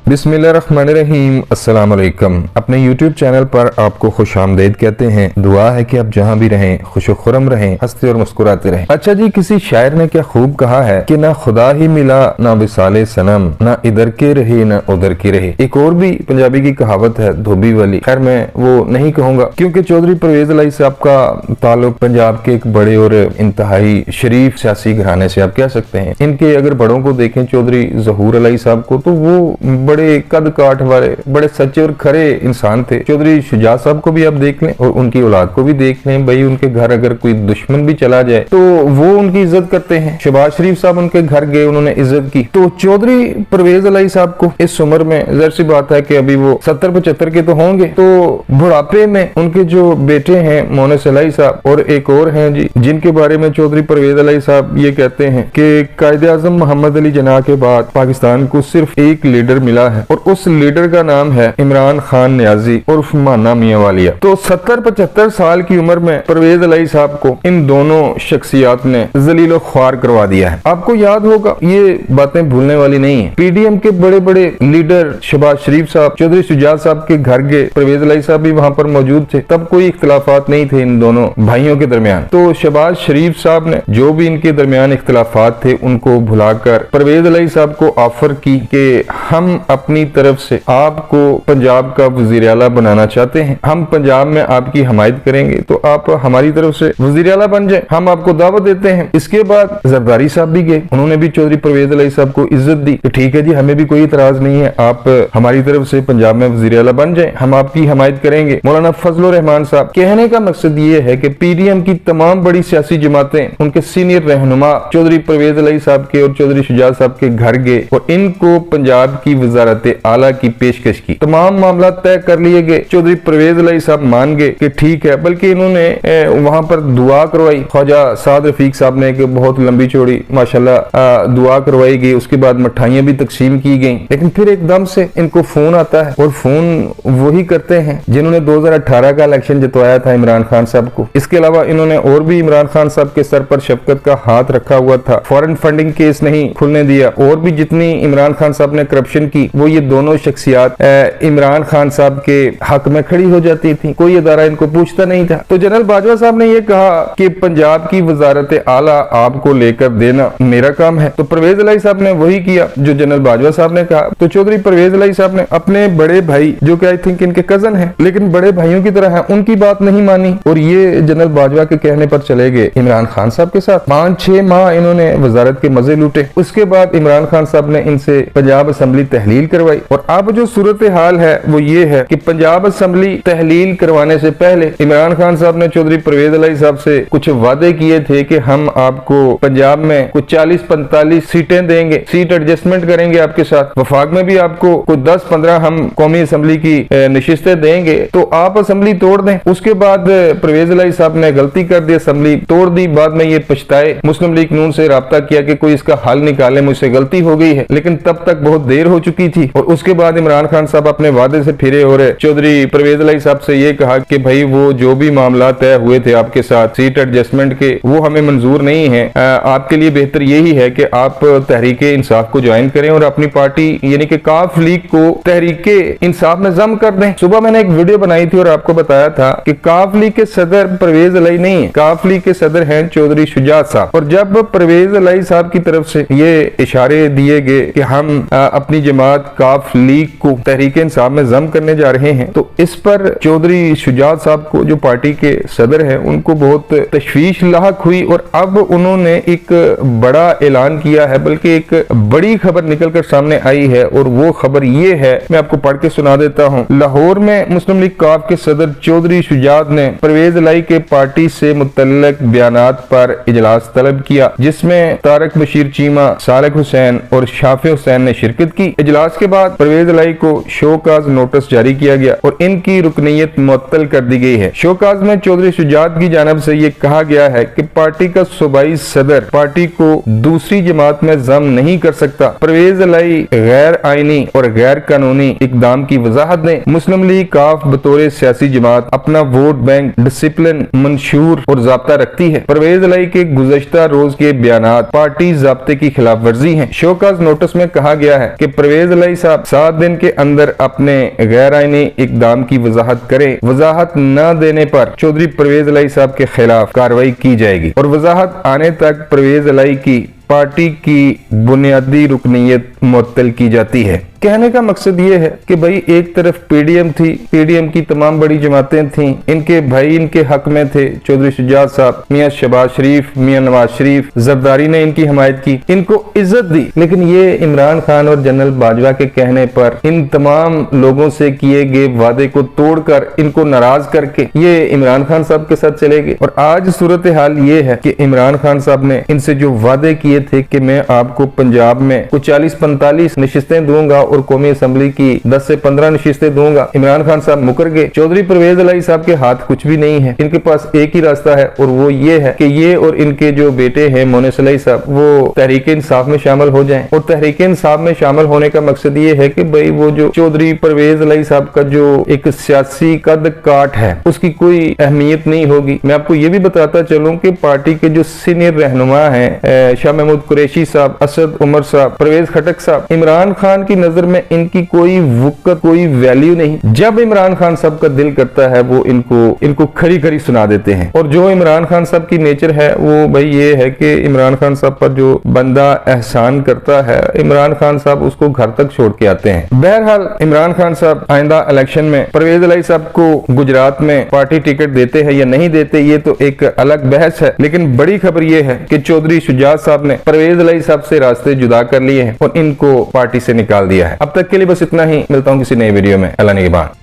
बिस्मिल्लाहिर्रहमानिर्रहीम। अस्सलाम वालेकुम। अपने YouTube चैनल पर आपको खुशामदीद कहते हैं। दुआ है कि आप जहाँ भी रहें खुशो खुरम रहें, हंसते और मुस्कुराते रहें। अच्छा जी, किसी शायर ने क्या खूब कहा है कि ना खुदा ही मिला ना विसाले सनम, ना इधर के रहे ना उधर के रहे। एक और भी पंजाबी की कहावत है धोबी वाली, खैर मैं वो नहीं कहूंगा क्योंकि चौधरी परवेज अली साहब का ताल्लुक पंजाब के एक बड़े और इंतहाई शरीफ सियासी घराने से आप कह सकते हैं। इनके अगर बड़ों को देखें चौधरी ज़हूर अली साहब को, तो वो बड़े कद काठ वाले बड़े सच्चे और खरे इंसान थे। चौधरी शुजा साहब को भी आप देख लें और उनकी औलाद को भी देख लें, भाई उनके घर अगर कोई दुश्मन भी चला जाए तो वो उनकी इज्जत करते हैं। शहबाज शरीफ साहब उनके घर गए, उन्होंने इज्जत की। तो चौधरी परवेज अली साहब को इस उम्र में ज़ाहिर सी बात है कि अभी वो 70-75 के तो होंगे, तो बुढ़ापे में उनके जो बेटे हैं मोनस अली साहब और एक और हैं जी, जिनके बारे में चौधरी परवेज अली साहब ये कहते हैं कि कायदे आजम मोहम्मद अली जिन्ना के बाद पाकिस्तान को सिर्फ एक लीडर मिला है और उस लीडर का नाम है इमरान खान नियाजी उर्फ माना मियां वालिया। तो 70-75 साल की उम्र में परवेज अली साहब को इन दोनों शख्सियात ने जलीलो ख्वार करवा दिया है। आपको याद होगा, ये बातें भूलने वाली नहीं है। पीडीएम के बड़े बड़े लीडर शहबाज शरीफ साहब चौधरी शुजा साहब के घर गए, परवेज अली साहब भी वहां पर मौजूद थे। तब कोई इख्तिलाफात नहीं थे इन दोनों भाइयों के दरमियान। तो शहबाज शरीफ साहब ने जो भी इनके दरमियान इख्तिलाफात थे उनको भुलाकर परवेज अली साहब को ऑफर की कि हम अपनी तरफ से आपको पंजाब का वजीर आला बनाना चाहते हैं, हम पंजाब में आपकी हमायत करेंगे, तो आप हमारी तरफ से वजीर आला बन जाए, हम आपको दावत देते हैं। इसके बाद जरदारी साहब भी गए, उन्होंने भी चौधरी परवेज अली साहब को इज्जत दी कि ठीक है जी, हमें भी कोई इतराज नहीं है, आप हमारी तरफ से पंजाब में वजीर आला बन जाए, हम आपकी हमायत करेंगे। मौलाना फजलुर रहमान साहब, कहने का मकसद ये है कि पीडीएम की तमाम बड़ी सियासी जमातें उनके सीनियर रहनुमा चौधरी परवेज अली साहब के और चौधरी शुजा साहब के घर गए और इनको पंजाब की वजारत आला की पेशकश की। तमाम मामला तय कर लिए गए। चौधरी परवेज अली साहब मान गए कि ठीक है, बल्कि इन्होंने वहां पर दुआ करवाई। ख्वाजा साद रफीक साहब ने कि बहुत लंबी चौड़ी माशाल्लाह दुआ करवाई गई, उसके बाद मिठाइयां भी तकसीम की गई। लेकिन फिर एकदम से इनको फोन आता है और फोन वही करते हैं जिन्होंने 2018 का इलेक्शन जितवाया था इमरान खान साहब को। इसके अलावा इन्होंने और भी इमरान खान साहब के सर पर शफकत का हाथ रखा हुआ था, फॉरेन फंडिंग केस नहीं खुलने दिया, और भी जितनी इमरान खान साहब ने करप्शन की वो ये दोनों शख्सियात इमरान खान साहब के हक में खड़ी हो जाती थी, कोई अदारा इनको पूछता नहीं था। तो जनरल बाजवा साहब ने ये कहा कि पंजाब की वजारत आला आपको लेकर देना मेरा काम है। तो परवेज अली साहब ने वही किया जो जनरल बाजवा साहब ने कहा। तो चौधरी परवेज अली साहब ने अपने बड़े भाई, जो कि आई थिंक इनके कजन है लेकिन बड़े भाइयों की तरह है, उनकी बात नहीं मानी और ये जनरल बाजवा के कहने पर चले गए इमरान खान साहब के साथ। 5-6 माह इन्होंने वजारत के मजे लूटे। उसके बाद इमरान खान साहब ने इनसे पंजाब असेंबली तहलील करवाई और अब जो सूरत हाल है वो ये है कि पंजाब असेंबली तहलील करवाने से पहले इमरान खान साहब ने चौधरी परवेज अली साहब से कुछ वादे किए थे कि हम आपको पंजाब में कुछ 40-45 सीटें देंगे, सीट एडजस्टमेंट करेंगे आपके साथ, वफाक में भी आपको कुछ 10-15 हम कौमी असेंबली की नशिस्तें देंगे, तो आप असेंबली तोड़ दें। उसके बाद परवेज अली साहब ने गलती कर दी, असेंबली तोड़ दी। बाद में ये पछताए, मुस्लिम लीग नून से राब्ता किया कि कोई इसका हल निकाले, मुझसे गलती हो गई है, लेकिन तब तक बहुत देर हो चुकी थी। और उसके बाद इमरान खान साहब अपने वादे से फिरे और चौधरी परवेज अली साहब से ये कहा कि भाई वो जो भी मामला तय हुए थे आपके साथ सीट एडजस्टमेंट के, वो हमें मंजूर नहीं है। आपके लिए बेहतर यही है कि आप तहरीके इंसाफ को ज्वाइन करें और अपनी पार्टी यानी कि काफ लीग को तहरीके इंसाफ में जम कर दें। सुबह मैंने एक वीडियो बनाई थी और आपको बताया था कि काफ लीग के सदर परवेज अली नहीं है, काफ लीग के सदर हैं चौधरी शुजा साहब। और जब परवेज अली साहब की तरफ से ये इशारे दिए गए कि हम अपनी जमात काफ लीग को तहरीके इंसाफ में जम करने जा रहे हैं, तो इस पर चौधरी शुजा साहब को जो पार्टी के सदर हैं उनको बहुत तशवीश लाहक हुई और अब उन्होंने एक बड़ा ऐलान किया है, बल्कि एक बड़ी खबर निकलकर सामने आई है। और वो खबर ये है, मैं आपको पढ़ के सुना देता हूँ। लाहौर में मुस्लिम लीग काफ के सदर चौधरी शुजात ने परवेज अली के पार्टी से मुतल्लक बयानात पर इजलास तलब किया, जिसमें तारक बशीर चीमा, सालिक हुसैन और शाफी हुसैन ने शिरकत की। इजलास के बाद परवेज अली को शोकाज नोटिस जारी किया गया और इनकी रुकनीयत मुअत्तल कर दी गई है। शोकाज में चौधरी शुजात की जानिब से ये कहा गया है कि पार्टी का सूबाई सदर पार्टी को दूसरी जमात में जम नहीं कर सकता। परवेज अली गैर आईनी और गैर कानूनी इकदाम की वजाहत दें। मुस्लिम लीग काफ बतौर सियासी जमात अपना वोट बैंक, डिसिप्लिन, मंशूर और ज़ाब्ता रखती है। परवेज अली के गुज़श्ता रोज के बयानात पार्टी ज़ाब्ते की खिलाफ वर्जी है। शोकाज नोटिस में कहा गया है कि परवेज अलाई साहब 7 दिन के अंदर अपने गैर आईनी इकदाम की वजाहत करें। वजाहत न देने पर चौधरी परवेज अलाई साहब के खिलाफ कार्रवाई की जाएगी और वजाहत आने तक परवेज अलाई की पार्टी की बुनियादी रुकनीयत मुअत्तल की जाती है। कहने का मकसद ये है कि भाई एक तरफ पीडीएम थी, पीडीएम की तमाम बड़ी जमातें थीं, इनके भाई इनके हक में थे, चौधरी शुजात साहब, मियां शहबाज शरीफ, मियां नवाज शरीफ, जरदारी ने इनकी हिमायत की, इनको इज्जत दी। लेकिन ये इमरान खान और जनरल बाजवा के कहने पर इन तमाम लोगों से किए गए वादे को तोड़कर इनको नाराज करके ये इमरान खान साहब के साथ चले गए। और आज सूरत हाल ये है कि इमरान खान साहब ने इनसे जो वादे किए थे कि मैं आपको पंजाब में कुछ 40-45 नशिस्तें दूंगा और कौमी असम्बली की 10 से 15 नशिस्तें दूंगा, इमरान खान साहब मुकर गए। चौधरी परवेज अलाई साहब के हाथ कुछ भी नहीं है, इनके पास एक ही रास्ता है और वो ये है कि ये और इनके जो बेटे हैं मोनिस अलाई साहब वो तहरीक इंसाफ में शामिल हो जाएं। और तहरीक इंसाफ में शामिल होने का मकसद ये है कि भाई वो जो चौधरी परवेज अलाई साहब का जो एक सियासी कद काट है उसकी कोई अहमियत नहीं होगी। मैं आपको ये भी बताता चलूं कि पार्टी के जो सीनियर रहनुमा हैं शाह महमूद कुरैशी साहब, असद उमर साहब, परवेज खटक साहब, इमरान खान की नजर में इनकी कोई वक़्त कोई वैल्यू नहीं। जब इमरान खान साहब का दिल करता है वो इनको खरी खरी सुना देते हैं। और जो इमरान खान साहब की नेचर है वो भाई ये है कि इमरान खान साहब पर जो बंदा एहसान करता है इमरान खान साहब उसको घर तक छोड़ के आते हैं। बहरहाल इमरान खान साहब आइंदा इलेक्शन में परवेज अलाई साहब को गुजरात में पार्टी टिकट देते हैं या नहीं देते ये तो एक अलग बहस है। लेकिन बड़ी खबर ये है कि चौधरी शुजात साहब ने परवेज अलाई साहब से रास्ते जुदा कर लिए हैं और इनको पार्टी से निकाल दिया है। अब तक के लिए बस इतना ही, मिलता हूं किसी नई वीडियो में। अल्लाह निगहबान।